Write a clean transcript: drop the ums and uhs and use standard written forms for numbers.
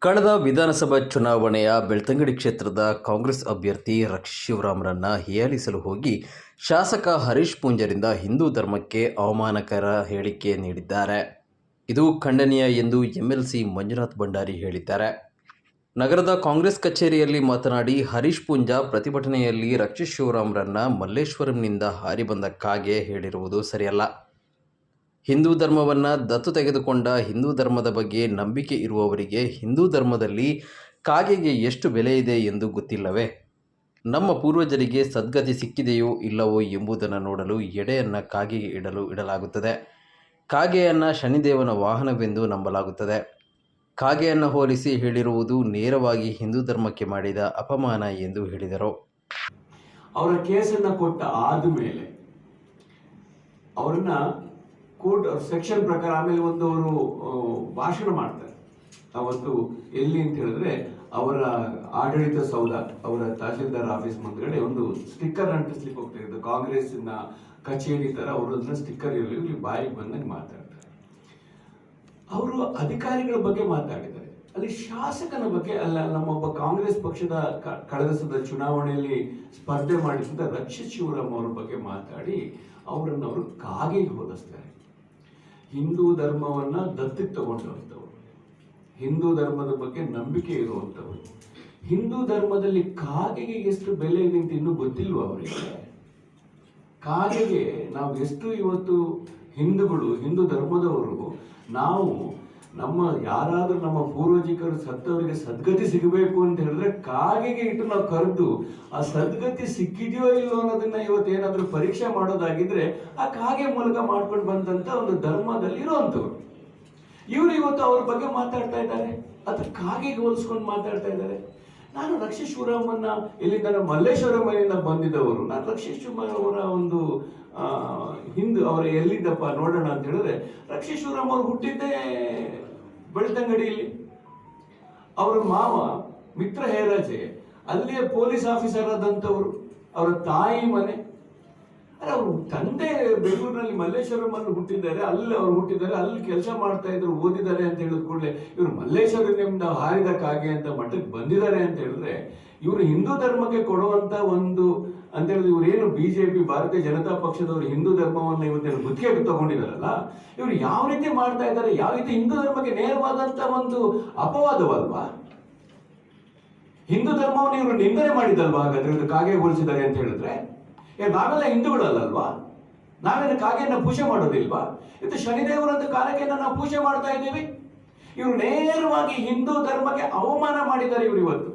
ಕಳೆದ ವಿಧಾನಸಭಾ ಚುನಾವಣೆಯ ಬೆಳ್ತಂಗಡಿ ಕ್ಷೇತ್ರದ ಕಾಂಗ್ರೆಸ್ ಅಭ್ಯರ್ಥಿ ರಕ್ಷಿತ್ ಶಿವರಾಮರನ್ನ ಹೀಯಾಳಿಸಲು ಹೋಗಿ ಶಾಸಕ ಹರೀಶ್ ಪೂಂಜರಿಂದ ಹಿಂದೂ ಧರ್ಮಕ್ಕೆ ಅವಮಾನಕರ ಹೇಳಿಕೆ ನೀಡಿದ್ದಾರೆ. ಇದು ಖಂಡನೀಯ ಎಂದು ಎಂಎಲ್ಸಿ ಮಂಜುನಾಥ್ ಭಂಡಾರಿ ಹೇಳಿದ್ದಾರೆ. ನಗರದ ಕಾಂಗ್ರೆಸ್ ಕಚೇರಿಯಲ್ಲಿ ಮಾತನಾಡಿ, ಹರೀಶ್ ಪೂಂಜಾ ಪ್ರತಿಭಟನೆಯಲ್ಲಿ ರಕ್ಷಿತ್ ಶಿವರಾಮರನ್ನ ಮಲ್ಲೇಶ್ವರಂನಿಂದ ಹಾರಿ ಬಂದ ಕಾಗೆ ಹೇಳಿರುವುದು ಸರಿಯಲ್ಲ. ಹಿಂದೂ ಧರ್ಮವನ್ನು ದತ್ತು ತೆಗೆದುಕೊಂಡ ಹಿಂದೂ ಧರ್ಮದ ಬಗ್ಗೆ ನಂಬಿಕೆ ಇರುವವರಿಗೆ ಹಿಂದೂ ಧರ್ಮದಲ್ಲಿ ಕಾಗೆಗೆ ಎಷ್ಟು ಬೆಲೆ ಇದೆ ಎಂದು ಗೊತ್ತಿಲ್ಲವೇ? ನಮ್ಮ ಪೂರ್ವಜರಿಗೆ ಸದ್ಗತಿ ಸಿಕ್ಕಿದೆಯೋ ಇಲ್ಲವೋ ಎಂಬುದನ್ನು ನೋಡಲು ಎಡೆಯನ್ನು ಕಾಗೆಗೆ ಇಡಲಾಗುತ್ತದೆ. ಕಾಗೆಯನ್ನು ಶನಿದೇವನ ವಾಹನವೆಂದು ನಂಬಲಾಗುತ್ತದೆ. ಕಾಗೆಯನ್ನು ಹೋಲಿಸಿ ಹೇಳಿರುವುದು ನೇರವಾಗಿ ಹಿಂದೂ ಧರ್ಮಕ್ಕೆ ಮಾಡಿದ ಅಪಮಾನ ಎಂದು ಹೇಳಿದರು. ಅವರ ಕೇಸನ್ನು ಕೊಟ್ಟ ಆದಮೇಲೆ ಅವರನ್ನ ಕೋರ್ಟ್ ಸೆಕ್ಷನ್ ಪ್ರಕಾರ ಆಮೇಲೆ ಅವರು ಭಾಷಣ ಮಾಡ್ತಾರೆ. ಅವತ್ತು ಎಲ್ಲಿ ಅಂತ ಹೇಳಿದ್ರೆ ಅವರ ಆಡಳಿತ ಸೌಧ, ಅವರ ತಹಶೀಲ್ದಾರ್ ಆಫೀಸ್ ಮುಂದ್ಗಡೆ ಒಂದು ಸ್ಟಿಕ್ಕರ್ ಅಂಟಿಸ್ಲಿಕ್ಕೆ ಹೋಗ್ತಾ ಇದ್ದು, ಕಾಂಗ್ರೆಸ್ಸಿನ ಕಚೇರಿ ತರ ಅವರನ್ನ ಸ್ಟಿಕ್ಕರ್ ಇರಲಿ ಬಾಯಿಗೆ ಬಂದಂಗೆ ಮಾತಾಡ್ತಾರೆ. ಅವರು ಅಧಿಕಾರಿಗಳ ಬಗ್ಗೆ ಮಾತಾಡಿದ್ದಾರೆ, ಅಲ್ಲಿ ಶಾಸಕನ ಬಗ್ಗೆ ಅಲ್ಲ. ನಮ್ಮೊಬ್ಬ ಕಾಂಗ್ರೆಸ್ ಪಕ್ಷದ ಕಳೆದ ಚುನಾವಣೆಯಲ್ಲಿ ಸ್ಪರ್ಧೆ ಮಾಡಿದ ರಕ್ಷಿತ್ ಶಿವರಾಮ್ ಅವರ ಬಗ್ಗೆ ಮಾತಾಡಿ ಅವರು ಕಾಗೆಗೆ ಹೋಲಿಸ್ತಾರೆ. ಹಿಂದೂ ಧರ್ಮವನ್ನ ದತ್ತಿಗೆ ತಗೊಂಡಂಥವ್ರು, ಹಿಂದೂ ಧರ್ಮದ ಬಗ್ಗೆ ನಂಬಿಕೆ ಇರುವಂಥವ್ರು, ಹಿಂದೂ ಧರ್ಮದಲ್ಲಿ ಕಾಗೆಗೆ ಎಷ್ಟು ಬೆಲೆ ಇದೆ ಅಂತ ಇನ್ನೂ ಗೊತ್ತಿಲ್ವ ಅವರಿಗೆ? ಕಾಗೆಗೆ ನಾವು ಎಷ್ಟು ಇವತ್ತು ಹಿಂದೂಗಳು, ಹಿಂದೂ ಧರ್ಮದವರು, ನಾವು ಯಾರಾದ್ರೂ ನಮ್ಮ ಪೂರ್ವಜಿಕರು ಸತ್ತವರಿಗೆ ಸದ್ಗತಿ ಸಿಗಬೇಕು ಅಂತ ಹೇಳಿದ್ರೆ ಕಾಗೆಗೆ ಇಟ್ಟು ನಾವು ಕರೆದು ಆ ಸದ್ಗತಿ ಸಿಕ್ಕಿದೆಯೋ ಇಲ್ಲೋ ಅನ್ನೋದನ್ನ ಇವತ್ತೇನಾದ್ರೂ ಪರೀಕ್ಷೆ ಮಾಡೋದಾಗಿದ್ರೆ ಆ ಕಾಗೆ ಮೂಲಕ ಮಾಡ್ಕೊಂಡು ಬಂದಂತ ಒಂದು ಧರ್ಮದಲ್ಲಿ ಇರುವಂತವ್ರು ಇವರು ಇವತ್ತು ಅವ್ರ ಬಗ್ಗೆ ಮಾತಾಡ್ತಾ ಇದ್ದಾರೆ, ಅದು ಕಾಗೆಗೆ ಹೋಲಿಸ್ಕೊಂಡು ಮಾತಾಡ್ತಾ ಇದ್ದಾರೆ. ನಾನು ರಕ್ಷಿತ್ ಶಿವರಾಮನ್ನ ಇಲ್ಲಿಂದ ಮಲ್ಲೇಶ್ವರಮಿಂದ ಬಂದಿದ್ದವರು, ನಾನು ರಕ್ಷಿತ್ ಶಿವರಾಮ್ ಅವರ ಒಂದು ಅವರ ಎಲ್ಲಿದ್ದಪ್ಪ ನೋಡೋಣ ಅಂತ ಹೇಳಿದ್ರೆ, ರಕ್ಷಿತ್ ಶಿವರಾಮ್ ಅವರು ಹುಟ್ಟಿದ್ದೇ ಬೆಳ್ತಂಗಡಿಯಲ್ಲಿ. ಅವರ ಮಾವ ಮಿತ್ರ ಹೇರಾಜೆ ಅಲ್ಲಿಯ ಪೊಲೀಸ್ ಆಫೀಸರ್ ಆದಂಥವ್ರು, ಅವರ ತಾಯಿ ಮನೆ. ಅವ್ರ ತಂದೆ ಬೆಂಗಳೂರಿನಲ್ಲಿ ಮಲ್ಲೇಶ್ವರಂ ಅಲ್ಲಿ ಹುಟ್ಟಿದ್ದಾರೆ, ಅಲ್ಲಿ ಅವ್ರು ಹುಟ್ಟಿದ್ದಾರೆ, ಅಲ್ಲಿ ಕೆಲಸ ಮಾಡ್ತಾ ಇದ್ರು, ಓದಿದ್ದಾರೆ ಅಂತ ಹೇಳಿದ ಕೂಡಲೇ ಇವರು ಮಲ್ಲೇಶ್ವರನಿಂದ ಹಾರಿದ ಕಾಗೆ ಅಂತ ಮಟ್ಟಕ್ಕೆ ಬಂದಿದ್ದಾರೆ ಅಂತ ಹೇಳಿದ್ರೆ, ಇವರು ಹಿಂದೂ ಧರ್ಮಕ್ಕೆ ಕೊಡುವಂತ ಒಂದು ಅಂತ ಹೇಳಿದ್ರೆ, ಇವ್ರೇನು ಬಿಜೆಪಿ ಭಾರತೀಯ ಜನತಾ ಪಕ್ಷದವರು ಹಿಂದೂ ಧರ್ಮವನ್ನು ಇವತ್ತೇನು ಗುತ್ತಿಗೆ ತಗೊಂಡಿದಾರಲ್ಲ, ಇವರು ಯಾವ ರೀತಿ ಮಾಡ್ತಾ ಇದ್ದಾರೆ, ಯಾವ ರೀತಿ ಹಿಂದೂ ಧರ್ಮಕ್ಕೆ ನೇರವಾದಂತ ಒಂದು ಅಪವಾದವಲ್ವಾ? ಹಿಂದೂ ಧರ್ಮವನ್ನು ಇವರು ನಿಂದನೆ ಮಾಡಿದಲ್ವಾ? ಹಾಗಾದ್ರೆ ಕಾಗೆ ಹೋಲಿಸಿದ್ದಾರೆ ಅಂತ ಹೇಳಿದ್ರೆ, ನಾವೆಲ್ಲ ಹಿಂದೂಗಳಲ್ಲಲ್ವಾ? ನಾವೇನು ಕಾಗೆಯನ್ನ ಪೂಜೆ ಮಾಡೋದಿಲ್ವಾ? ಇದು ಶನಿದೇವರಂತ ಕಾಗೆಯನ್ನ ನಾವು ಪೂಜೆ ಮಾಡ್ತಾ ಇದ್ದೀವಿ. ಇವರು ನೇರವಾಗಿ ಹಿಂದೂ ಧರ್ಮಕ್ಕೆ ಅವಮಾನ ಮಾಡಿದ್ದಾರೆ ಇವರು ಇವತ್ತು.